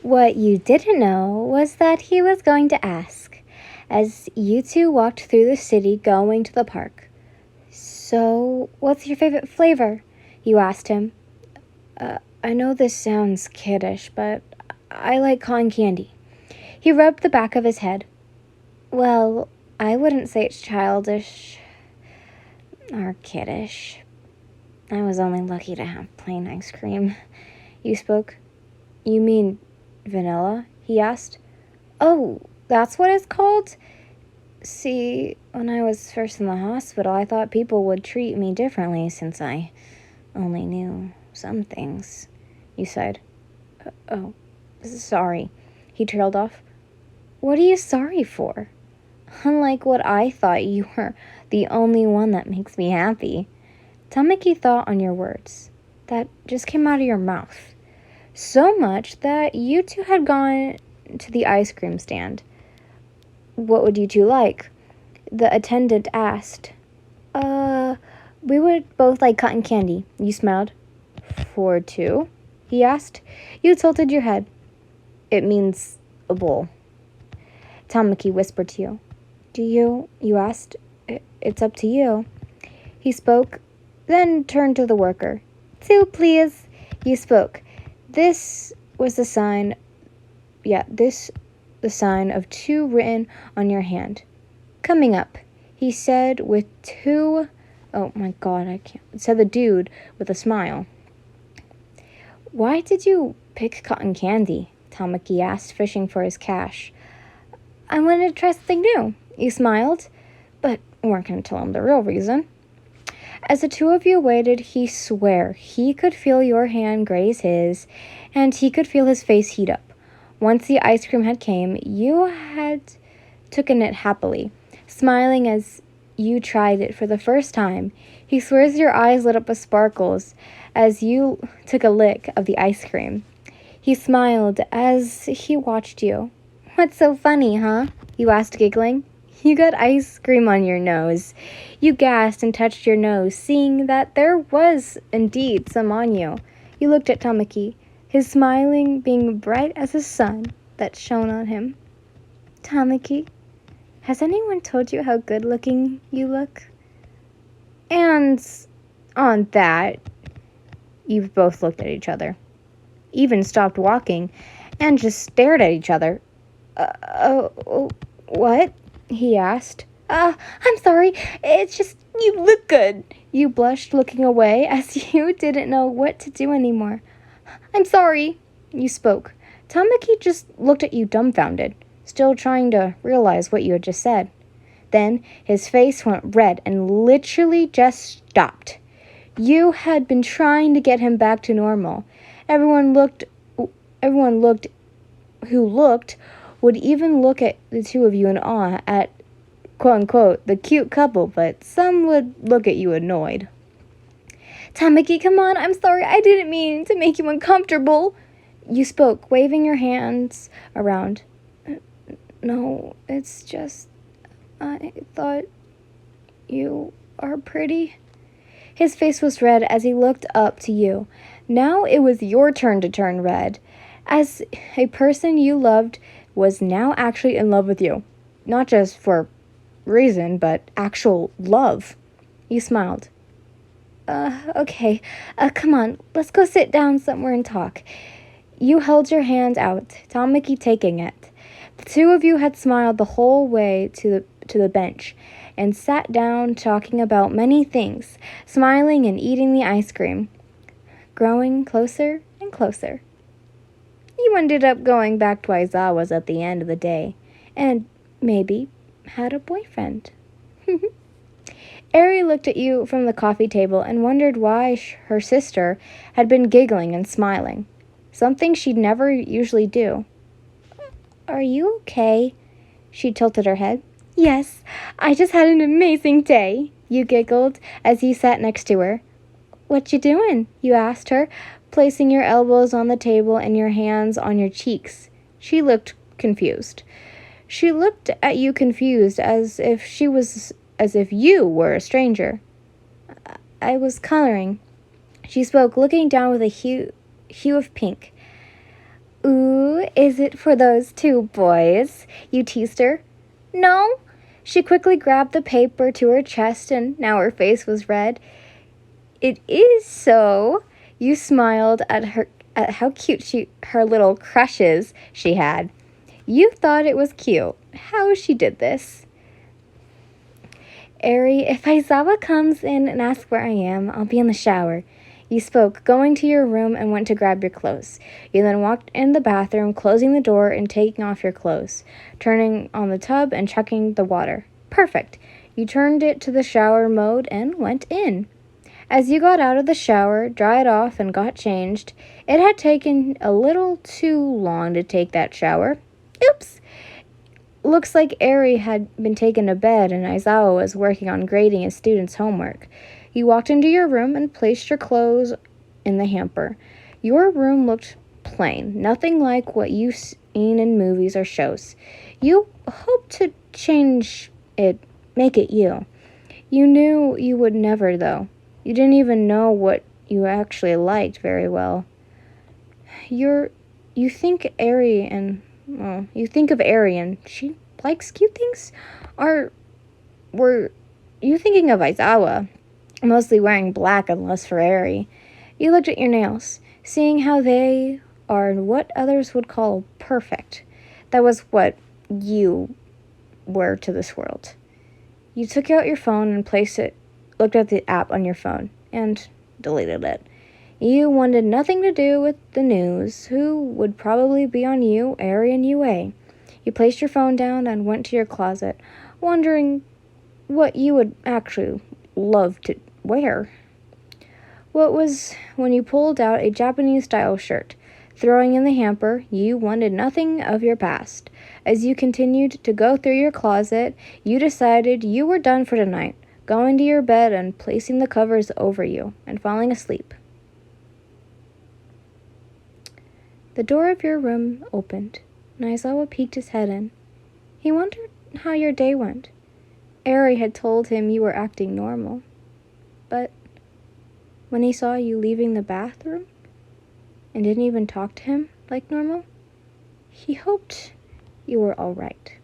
What you didn't know was that he was going to ask, as you two walked through the city going to the park. So, what's your favorite flavor? You asked him. I know this sounds kiddish, but I like cotton candy. He rubbed the back of his head. Well, I wouldn't say it's childish or kiddish. I was only lucky to have plain ice cream. You spoke. You mean vanilla? He asked. Oh, that's what it's called? See, when I was first in the hospital, I thought people would treat me differently since I only knew some things. You sighed. Oh, sorry. He trailed off. What are you sorry for? Unlike what I thought, you were the only one that makes me happy. Tamaki thought on your words. That just came out of your mouth. So much that you two had gone to the ice cream stand. What would you two like? The attendant asked. We would both like cotton candy. You smiled. For two? He asked. You tilted your head. It means a bowl. Tamaki whispered to you. Do you? You asked. It's up to you. He spoke, then turned to the worker. Two, please. You spoke. This was the sign. The sign of two written on your hand. Coming up, he said with two. Oh my god, I can't. Said the dude with a smile. Why did you pick cotton candy? Tamaki asked, fishing for his cash. I wanted to try something new. You smiled, but weren't going to tell him the real reason. As the two of you waited, he swore he could feel your hand graze his, and he could feel his face heat up. Once the ice cream had came, you had taken it happily, smiling as you tried it for the first time. He swears your eyes lit up with sparkles as you took a lick of the ice cream. He smiled as he watched you. What's so funny, huh? You asked, giggling. You got ice cream on your nose. You gasped and touched your nose, seeing that there was indeed some on you. You looked at Tamaki, his smiling being bright as the sun that shone on him. Tamaki, has anyone told you how good-looking you look? And on that, you both looked at each other, even stopped walking, and just stared at each other. What? He asked. I'm sorry. It's just, you look good. You blushed, looking away, as you didn't know what to do anymore. I'm sorry. You spoke. Tamaki just looked at you dumbfounded, still trying to realize what you had just said. Then his face went red and literally just stopped. You had been trying to get him back to normal. Everyone who looked would even look at the two of you in awe at, quote-unquote, the cute couple, but some would look at you annoyed. Tamaki, come on, I'm sorry, I didn't mean to make you uncomfortable. You spoke, waving your hands around. No, it's just, I thought you are pretty. His face was red as he looked up to you. Now it was your turn to turn red, as a person you loved was now actually in love with you. Not just for reason, but actual love. You smiled. Okay. Come on, let's go sit down somewhere and talk. You held your hand out, Tamaki taking it. The two of you had smiled the whole way to the bench and sat down talking about many things, smiling and eating the ice cream, growing closer and closer. You ended up going back to Aizawa's at the end of the day, and maybe had a boyfriend. Eri looked at you from the coffee table and wondered why her sister had been giggling and smiling, something she'd never usually do. Are you okay? She tilted her head. Yes, I just had an amazing day, you giggled as you sat next to her. What you doing? You asked her, placing your elbows on the table and your hands on your cheeks. She looked confused. She looked at you confused as if you were a stranger. I was coloring. She spoke, looking down with a hue of pink. Ooh, is it for those two boys? You teased her. No. She quickly grabbed the paper to her chest, and now her face was red. It is so. You smiled at how cute her little crushes she had. You thought it was cute. How she did this. Eri, if Aizawa comes in and asks where I am, I'll be in the shower. You spoke, going to your room and went to grab your clothes. You then walked in the bathroom, closing the door and taking off your clothes, turning on the tub and chucking the water. Perfect. You turned it to the shower mode and went in. As you got out of the shower, dried off, and got changed, it had taken a little too long to take that shower. Oops! Looks like Eri had been taken to bed and Aizawa was working on grading his students' homework. You walked into your room and placed your clothes in the hamper. Your room looked plain, nothing like what you've seen in movies or shows. You hoped to change it, make it you. You knew you would never, though. You didn't even know what you actually liked very well. You think of Eri and she likes cute things? Or were you thinking of Aizawa, mostly wearing black unless for Eri? You looked at your nails, seeing how they are what others would call perfect. That was what you were to this world. You took out your phone and looked at the app on your phone, and deleted it. You wanted nothing to do with the news, who would probably be on you, Eri, and UA. You placed your phone down and went to your closet, wondering what you would actually love to wear. What was when you pulled out a Japanese-style shirt. Throwing in the hamper, you wanted nothing of your past. As you continued to go through your closet, you decided you were done for tonight, going to your bed and placing the covers over you and falling asleep. The door of your room opened, and Aizawa peeked his head in. He wondered how your day went. Eri had told him you were acting normal, but when he saw you leaving the bathroom and didn't even talk to him like normal, he hoped you were all right.